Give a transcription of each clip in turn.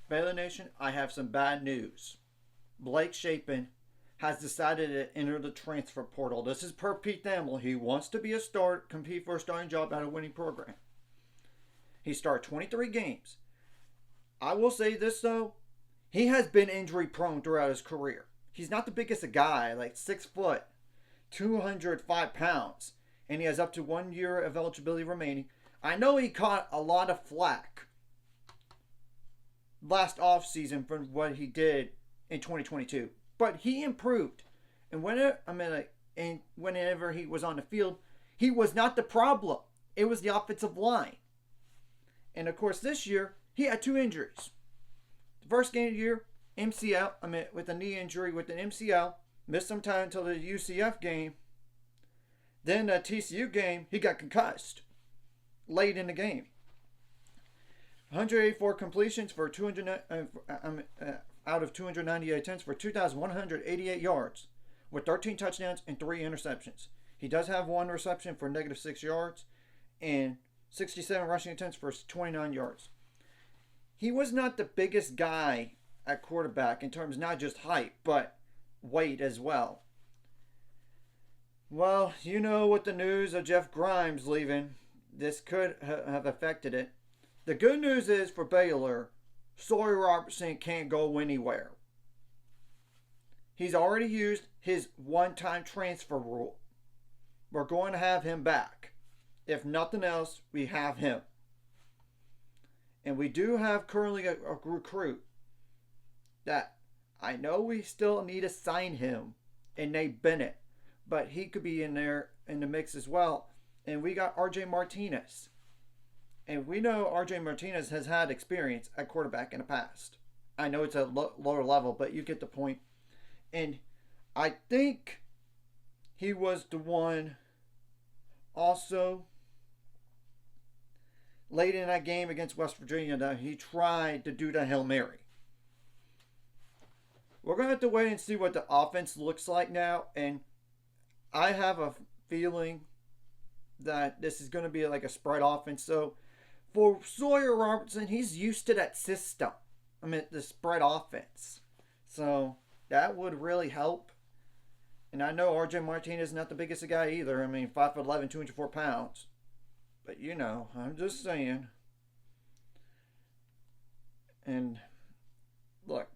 Baylor Nation, I have some bad news. Blake Shapen has decided to enter the transfer portal. This is per Pete Thamel. He wants to be a start, compete for a starting job at a winning program. He started 23 games. I will say this though, he has been injury prone throughout his career. He's not the biggest of guy, like 6 foot, 205 pounds, and he has up to 1 year of eligibility remaining. I know he caught a lot of flack last offseason for what he did in 2022, but he improved. And whenever he was on the field, he was not the problem. It was the offensive line. And of course, this year he had 2 injuries. The first game of the year, MCL. With a knee injury with an MCL, missed some time until the UCF game. Then the TCU game, he got concussed late in the game. 184 completions for 200 out of 298 attempts for 2,188 yards, with 13 touchdowns and 3 interceptions. He does have 1 reception for -6 yards and 67 rushing attempts for 29 yards. He was not the biggest guy at quarterback in terms of not just height, but weight as well. Well, you know, with the news of Jeff Grimes leaving, this could have affected it. The good news is for Baylor, Sawyer Robertson can't go anywhere. He's already used his one-time transfer rule. We're going to have him back. If nothing else, we have him. And we do have currently a recruit that I know we still need to sign him, and Nate Bennett, but he could be in there in the mix as well. And we got RJ Martinez. And we know RJ Martinez has had experience at quarterback in the past. I know it's a lower level, but you get the point. And I think he was the one also late in that game against West Virginia that he tried to do the Hail Mary. We're going to have to wait and see what the offense looks like now. And I have a feeling that this is going to be like a spread offense. So for Sawyer Robertson, he's used to that system. The spread offense. So that would really help. And I know RJ Martinez is not the biggest guy either. 5'11", 204 pounds. But you know, I'm just saying. And look,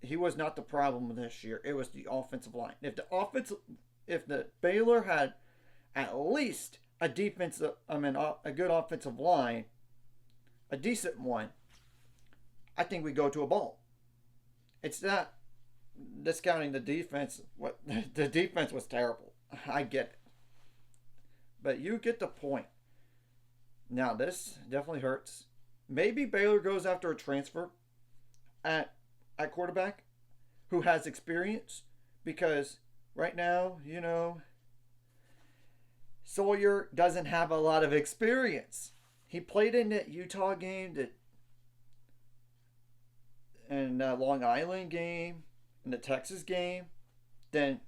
he was not the problem this year. It was the offensive line. If the Baylor had at least a defensive, a good offensive line, a decent one, I think we go to a bowl. It's not discounting the defense. The defense was terrible. I get it, but you get the point. Now this definitely hurts. Maybe Baylor goes after a transfer at quarterback who has experience, because right now, you know, Sawyer doesn't have a lot of experience. He played in that Utah game, and that Long Island game, and the Texas game. Then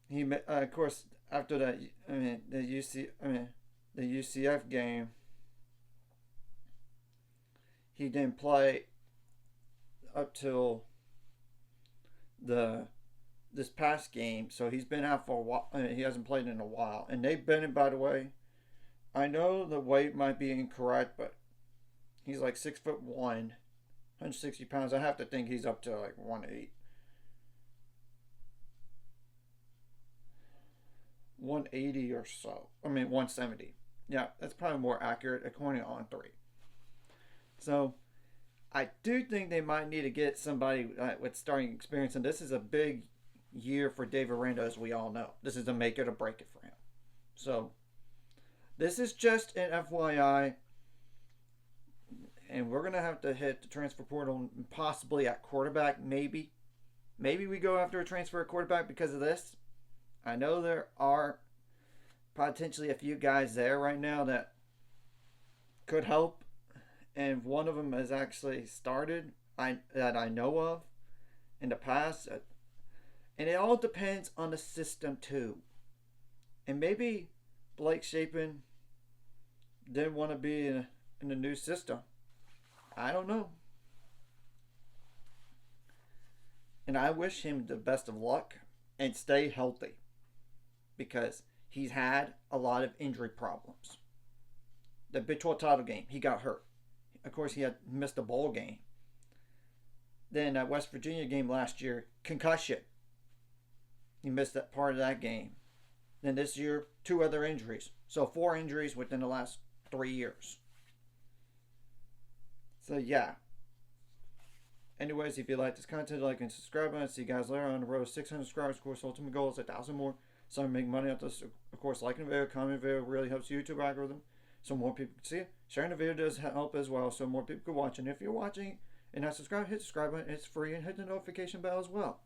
he, of course, after that, the UCF game, he didn't play up till this past game, so he's been out for a while. He hasn't played in a while. And Nate Bennett, by the way, I know the weight might be incorrect, but he's like 6'1", 160 pounds. I have to think he's up to like 180. 180 or so. 170. Yeah, that's probably more accurate according to On3. So I do think they might need to get somebody with starting experience, and this is a big year for Dave Aranda, as we all know. This is a make it or break it for him. So this is just an FYI, and we're going to have to hit the transfer portal possibly at quarterback, maybe. Maybe we go after a transfer at quarterback because of this. I know there are potentially a few guys there right now that could help, and one of them has actually started that I know of in the past. And it all depends on the system too. And maybe Blake Shapen didn't want to be in the new system. I don't know. And I wish him the best of luck and stay healthy because he's had a lot of injury problems. The Big 12 title game, he got hurt. Of course, he had missed a bowl game. Then that West Virginia game last year, concussion. He missed that part of that game. Then this year, 2 other injuries. So 4 injuries within the last 3 years. So yeah. Anyways, if you like this content, like and subscribe. And see you guys later on the road to 600 subscribers. Of course, ultimate goal is 1,000 more. So I'm making money off this. Of course, liking the video, commenting the video really helps the YouTube algorithm, so more people can see it. Sharing the video does help as well, so more people can watch. And if you're watching and not subscribed, hit the subscribe button. It's free, and hit the notification bell as well.